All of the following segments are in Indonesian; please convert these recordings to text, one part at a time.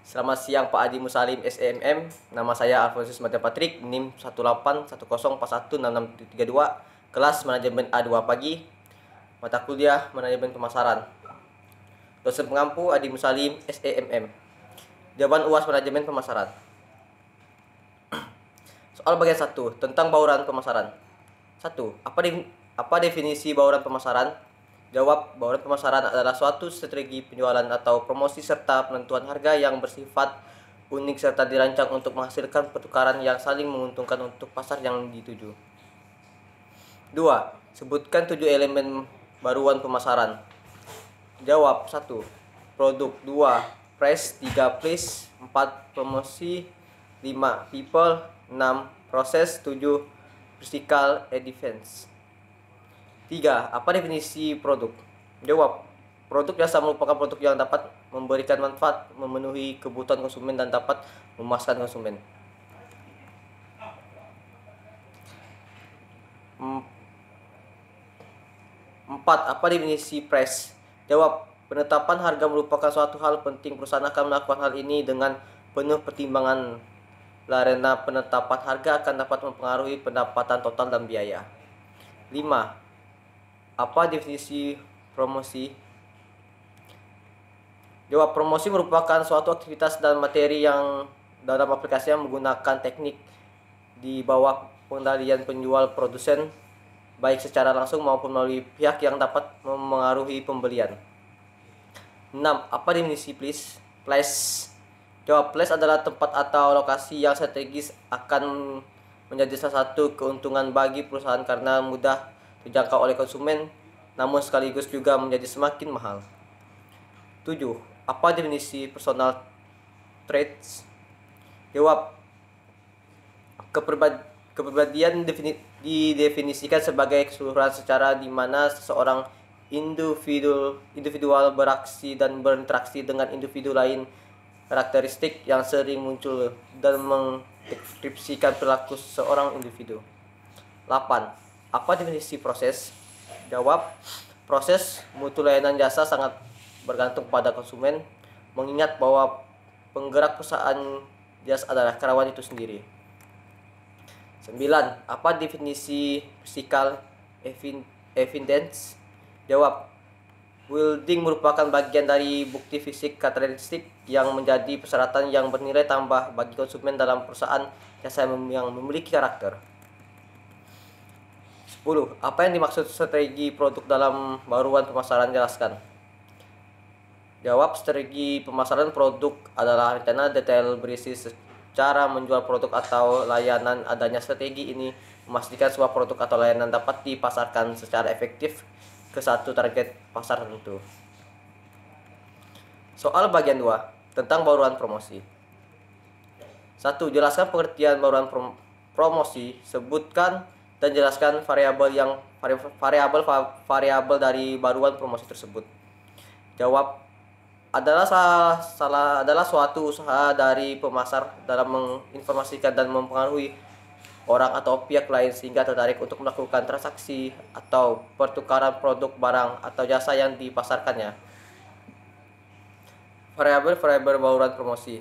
Selamat siang Pak Adi Musalim SEMM. Nama saya Alfonsus Mateo Patrick, NIM 181041662, kelas Manajemen A2 pagi, mata kuliah Manajemen Pemasaran. Dosen pengampu Adi Musalim SEMM. Jawaban UAS Manajemen Pemasaran. Soal bagian 1 tentang bauran pemasaran. 1. Apa definisi bauran pemasaran? Jawab, bauran pemasaran adalah suatu strategi penjualan atau promosi serta penentuan harga yang bersifat unik serta dirancang untuk menghasilkan pertukaran yang saling menguntungkan untuk pasar yang dituju. 2. Sebutkan 7 elemen baruan pemasaran. Jawab, 1. Produk. 2. Price. 3. Place. 4. Promosi. 5. People. 6. Proses. 7. Physical defense. 3. Apa definisi produk? Jawab, produk jasa merupakan produk yang dapat memberikan manfaat, memenuhi kebutuhan konsumen, dan dapat memuaskan konsumen. 4. Apa definisi price? Jawab, penetapan harga merupakan suatu hal penting. Perusahaan akan melakukan hal ini dengan penuh pertimbangan karena penetapan harga akan dapat mempengaruhi pendapatan total dan biaya. 5. Apa definisi promosi? Jawab, promosi merupakan suatu aktivitas dan materi yang dalam aplikasi yang menggunakan teknik di bawah pengendalian penjual produsen, baik secara langsung maupun melalui pihak yang dapat memengaruhi pembelian. 6. Apa definisi place? Jawab, place adalah tempat atau lokasi yang strategis, akan menjadi salah satu keuntungan bagi perusahaan karena mudah terjangkau oleh konsumen, namun sekaligus juga menjadi semakin mahal. 7. Apa definisi personal traits? Jawab, kepribadian didefinisikan sebagai keseluruhan secara di mana seseorang individual beraksi dan berinteraksi dengan individu lain, karakteristik yang sering muncul dan mendeskripsikan perilaku seorang individu. 8. Apa definisi proses? Jawab, proses mutu layanan jasa sangat bergantung pada konsumen, mengingat bahwa penggerak perusahaan jasa adalah karyawan itu sendiri. 9. Apa definisi physical evidence? Jawab, wielding merupakan bagian dari bukti fisik karakteristik yang menjadi persyaratan yang bernilai tambah bagi konsumen dalam perusahaan jasa yang memiliki karakter. 10. Apa yang dimaksud strategi produk dalam baruan pemasaran? Jelaskan. Jawab, strategi pemasaran produk adalah rencana detail berisi cara menjual produk atau layanan. Adanya strategi ini memastikan sebuah produk atau layanan dapat dipasarkan secara efektif ke satu target pasar tertentu. Soal bagian 2 tentang baruan promosi. 1. Jelaskan pengertian baruan promosi. Sebutkan dan jelaskan variabel dari baruan promosi tersebut. Jawab, adalah suatu usaha dari pemasar dalam menginformasikan dan mempengaruhi orang atau pihak lain sehingga tertarik untuk melakukan transaksi atau pertukaran produk, barang, atau jasa yang dipasarkannya. Variabel bauran promosi.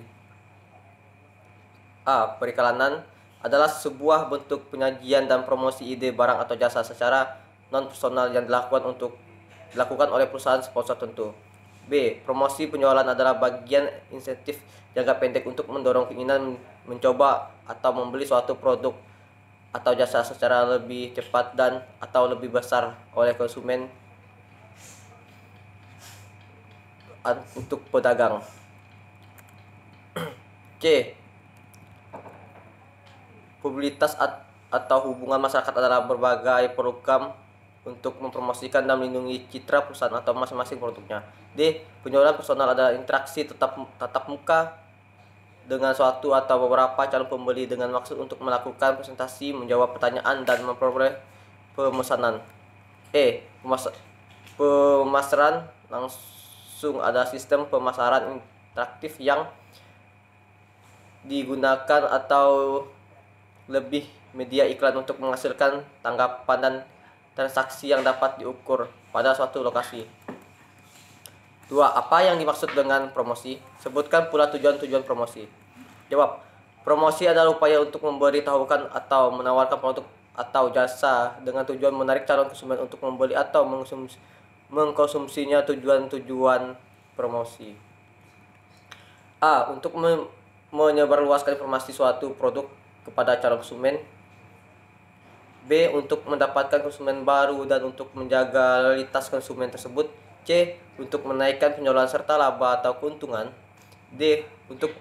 A. Periklanan adalah sebuah bentuk penyajian dan promosi ide, barang, atau jasa secara non-personal yang dilakukan oleh perusahaan sponsor tertentu. B. Promosi penjualan adalah bagian insentif jangka pendek untuk mendorong keinginan mencoba atau membeli suatu produk atau jasa secara lebih cepat dan atau lebih besar oleh konsumen untuk pedagang. C. Publisitas atau hubungan masyarakat adalah berbagai program untuk mempromosikan dan melindungi citra perusahaan atau masing-masing produknya. D. Penjualan personal adalah interaksi tatap muka dengan suatu atau beberapa calon pembeli dengan maksud untuk melakukan presentasi, menjawab pertanyaan, dan memperoleh pemesanan. E. Pemasaran langsung adalah sistem pemasaran interaktif yang digunakan atau lebih media iklan untuk menghasilkan tanggapan dan transaksi yang dapat diukur pada suatu lokasi. 2. Apa yang dimaksud dengan promosi? Sebutkan pula tujuan-tujuan promosi. Jawab. Promosi adalah upaya untuk memberitahukan atau menawarkan produk atau jasa dengan tujuan menarik calon konsumen untuk membeli atau mengkonsumsinya. Tujuan-tujuan promosi. A. Untuk menyebarluaskan informasi suatu produk kepada calon konsumen. B. Untuk mendapatkan konsumen baru dan untuk menjaga loyalitas konsumen tersebut. C. Untuk menaikkan penjualan serta laba atau keuntungan. D. Untuk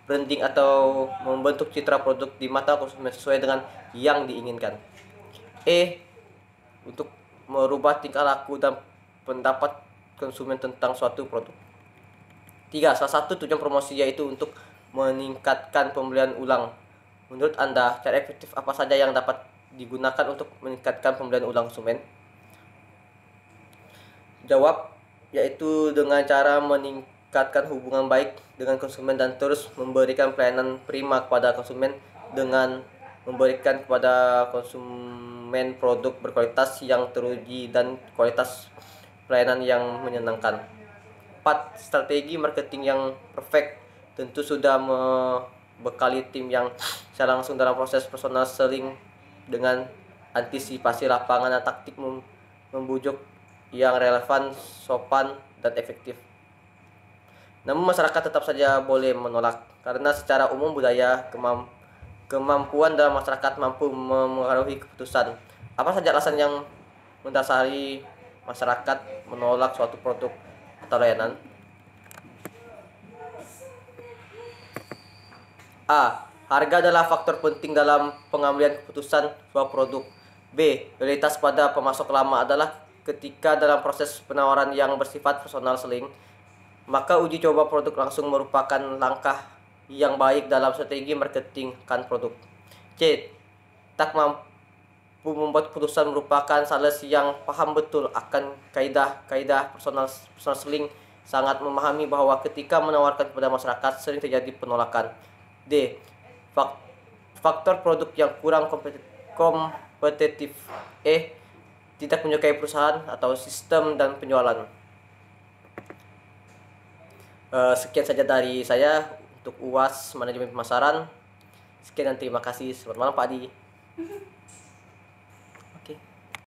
branding atau membentuk citra produk di mata konsumen sesuai dengan yang diinginkan. E. Untuk merubah tingkah laku dan pendapat konsumen tentang suatu produk. 3. Salah satu tujuan promosi yaitu untuk meningkatkan pembelian ulang. Menurut Anda, cara efektif apa saja yang dapat digunakan untuk meningkatkan pembelian ulang konsumen? Jawab, yaitu dengan cara meningkatkan hubungan baik dengan konsumen dan terus memberikan pelayanan prima kepada konsumen dengan memberikan kepada konsumen produk berkualitas yang teruji dan kualitas pelayanan yang menyenangkan. 4. Strategi marketing yang perfect. Tentu sudah membekali tim yang secara langsung dalam proses personal selling dengan antisipasi lapangan dan taktik membujuk yang relevan, sopan, dan efektif. Namun masyarakat tetap saja boleh menolak karena secara umum budaya kemampuan dalam masyarakat mampu mempengaruhi keputusan. Apa saja alasan yang mendasari masyarakat menolak suatu produk atau layanan? A. Harga adalah faktor penting dalam pengambilan keputusan sebuah produk. B. Loyalitas pada pemasok lama adalah ketika dalam proses penawaran yang bersifat personal selling, maka uji coba produk langsung merupakan langkah yang baik dalam strategi marketing kan produk. C. Tak mampu membuat keputusan merupakan sales yang paham betul akan kaidah-kaidah personal selling, sangat memahami bahwa ketika menawarkan kepada masyarakat sering terjadi penolakan. D. Faktor produk yang kurang kompetitif. E. Tidak menyukai perusahaan atau sistem dan penjualan. Sekian saja dari saya untuk UAS Manajemen Pemasaran. Sekian dan terima kasih. Selamat malam Pak Adi.